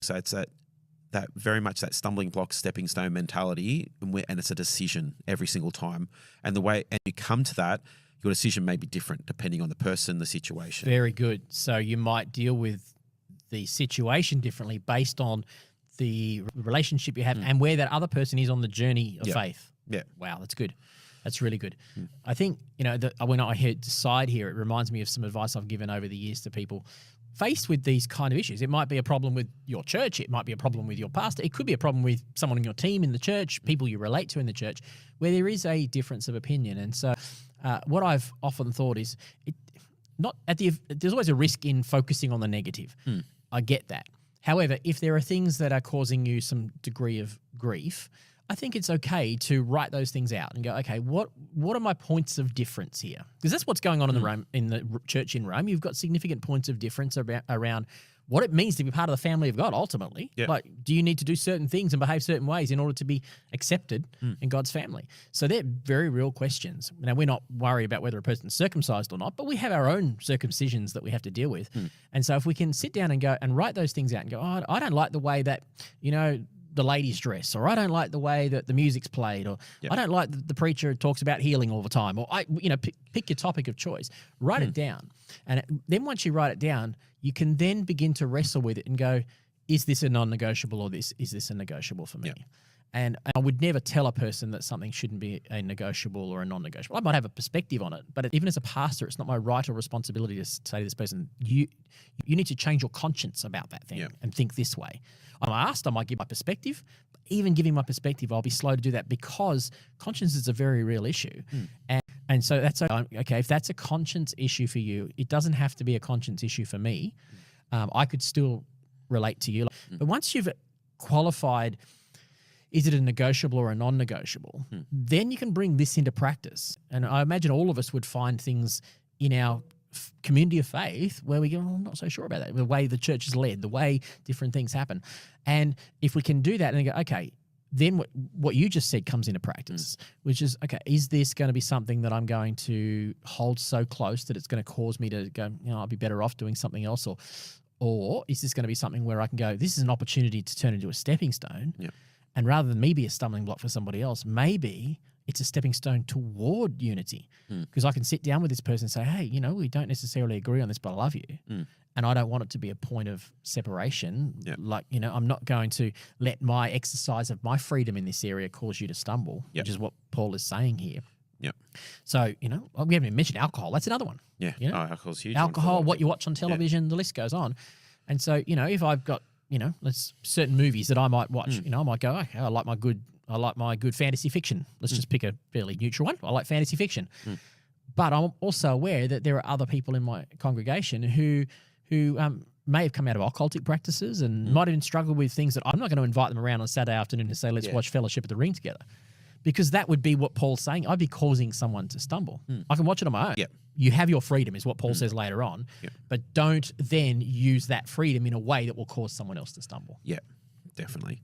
So it's that very much that stumbling block, stepping stone mentality, and it's a decision every single time. And the way you come to that, your decision may be different depending on the person, the situation. Very good. So you might deal with the situation differently based on the relationship you have and where that other person is on the journey of faith. Yeah. Wow, that's good. That's really good. I think, when I heard decide here, it reminds me of some advice I've given over the years to people faced with these kind of issues. It might be a problem with your church. It might be a problem with your pastor. It could be a problem with someone in your team in the church, people you relate to in the church, where there is a difference of opinion. And so what I've often thought is there's always a risk in focusing on the negative. I get that. However, if there are things that are causing you some degree of grief, I think it's okay to write those things out and go, okay, what are my points of difference here? Because that's what's going on in the church in Rome. You've got significant points of difference around what it means to be part of the family of God ultimately. Yep. Like, do you need to do certain things and behave certain ways in order to be accepted in God's family? So they're very real questions. Now, we're not worried about whether a person's circumcised or not, but we have our own circumcisions that we have to deal with. And so if we can sit down and go and write those things out and go, oh, I don't like the way that, the ladies dress, or I don't like the way that the music's played, or I don't like the preacher talks about healing all the time, or pick your topic of choice, write it down. And then once you write it down, you can then begin to wrestle with it and go, is this a non-negotiable, or is this a negotiable for me? Yeah. And I would never tell a person that something shouldn't be a negotiable or a non-negotiable. I might have a perspective on it, but even as a pastor, it's not my right or responsibility to say to this person, you need to change your conscience about that thing and think this way. I'm asked, I might give my perspective. Even giving my perspective, I'll be slow to do that because conscience is a very real issue. And so that's okay. If that's a conscience issue for you, it doesn't have to be a conscience issue for me. I could still relate to you. But once you've qualified, is it a negotiable or a non-negotiable? Then you can bring this into practice. And I imagine all of us would find things in our community of faith where we go, I'm not so sure about that, the way the church is led, the way different things happen. And if we can do that and go, okay, then what you just said comes into practice, which is, okay, is this going to be something that I'm going to hold so close that it's going to cause me to go, I'll be better off doing something else? Or is this going to be something where I can go, this is an opportunity to turn into a stepping stone? Yeah. And rather than me be a stumbling block for somebody else, maybe it's a stepping stone toward unity. Because I can sit down with this person and say, hey, we don't necessarily agree on this, but I love you. And I don't want it to be a point of separation. Yep. Like, I'm not going to let my exercise of my freedom in this area cause you to stumble, which is what Paul is saying here. Yep. So, we haven't even mentioned alcohol. That's another one. Yeah. Alcohol's huge. Alcohol, what you watch on television, the list goes on. And so, if I've got, there's certain movies that I might watch. I might go, okay, I like my good fantasy fiction. Let's just pick a fairly neutral one. I like fantasy fiction. But I'm also aware that there are other people in my congregation who may have come out of occultic practices and might even struggle with things that I'm not going to invite them around on Saturday afternoon and say, let's watch Fellowship of the Ring together. Because that would be what Paul's saying. I'd be causing someone to stumble. I can watch it on my own. Yep. You have your freedom is what Paul says later on. Yep. But don't then use that freedom in a way that will cause someone else to stumble. Yeah, definitely.